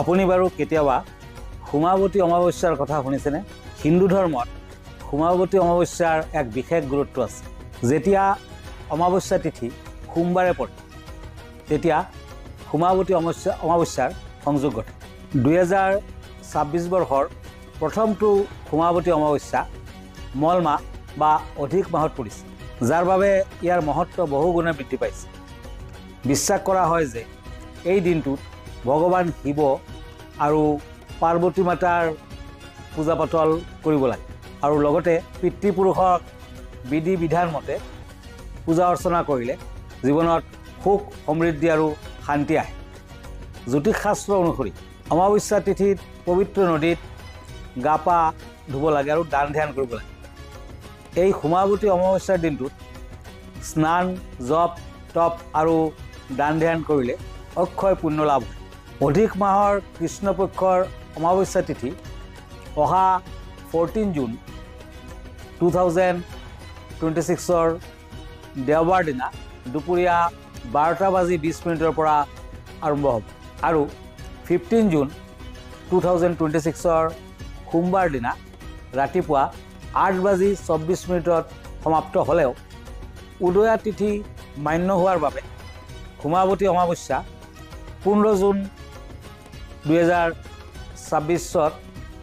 আপুনি বাৰু কেতিয়াবা সোমাৱতী অমাৱস্যাৰ কথা শুনিছেনে? হিন্দু ধৰ্মত সোমাৱতী অমাৱস্যাৰ এক বিশেষ গুৰুত্ব আছে। যেতিয়া অমাৱস্যা তিথি সোমবাৰে পৰে তেতিয়া সোমাৱতী অমাৱস্যাৰ সংযোগ ঘটে। 2026 বৰ্ষৰ প্ৰথমটো সোমাৱতী অমাৱস্যা মল মাহ বা অধিক মাহত পৰিছে, যাৰ বাবে ইয়াৰ মহত্ব বহুগুণে বৃদ্ধি পাইছে। বিশ্বাস কৰা হয় যে এই দিনটোত ভগৱান শিৱ আৰু পাৰ্বতী মাতাৰ পূজা পাতল কৰিব লাগে আৰু লগতে পিতৃপুৰুষক বিধি বিধান মতে পূজা অৰ্চনা কৰিলে জীৱনত সুখ সমৃদ্ধি আৰু শান্তি আহে। জ্যোতিষশাস্ত্ৰ অনুসৰি অমাৱস্যা তিথিত পবিত্ৰ নদীত গা পা ধুব লাগে আৰু দান ধ্যান কৰিব লাগে। এই সোমাৱতী অমাৱস্যাৰ দিনটোত স্নান, জপ, তপ আৰু দান ধ্যান কৰিলে অক্ষয় পুণ্য লাভ হয়। অধিক মাহৰ কৃষ্ণপক্ষৰ অমাৱস্যা তিথি অহা 14 জুন 2026 দেওবাৰ দিনা দুপৰীয়া 12:20 পৰা আৰম্ভ হ'ব আৰু 15 জুন 2026 সোমবাৰ দিনা ৰাতিপুৱা 8:24 সমাপ্ত হ'লেও উদয়া তিথি মান্য হোৱাৰ বাবে সোমাৱতী অমাৱস্যা 15 জুন 2026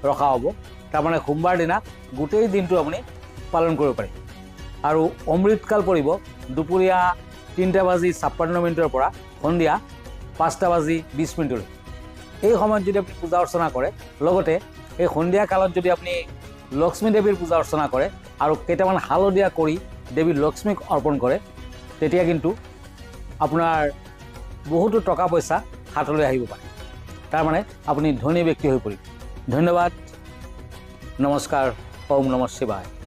ৰখা হ'ব। তাৰমানে সোমবাৰ দিনা গোটেই দিনটো আপুনি পালন কৰিব পাৰে আৰু অমৃতকাল পৰিব দুপৰীয়া 3:56 পৰা সন্ধিয়া 5:20 এই সময়ত যদি আপুনি পূজা অৰ্চনা কৰে, লগতে এই সন্ধিয়া কালত যদি আপুনি লক্ষ্মী দেৱীৰ পূজা অৰ্চনা কৰে আৰু কেইটামান হালধীয়া কৰি দেৱী লক্ষ্মীক অৰ্পণ কৰে, তেতিয়া কিন্তু আপোনাৰ বহুতো টকা পইচা হাতলৈ আহিব পাৰে। তাৰমানে আপুনি ধনী ব্যক্তি হৈ পৰিব। ধন্যবাদ, নমস্কাৰ, ওম নমঃ শিৱায়।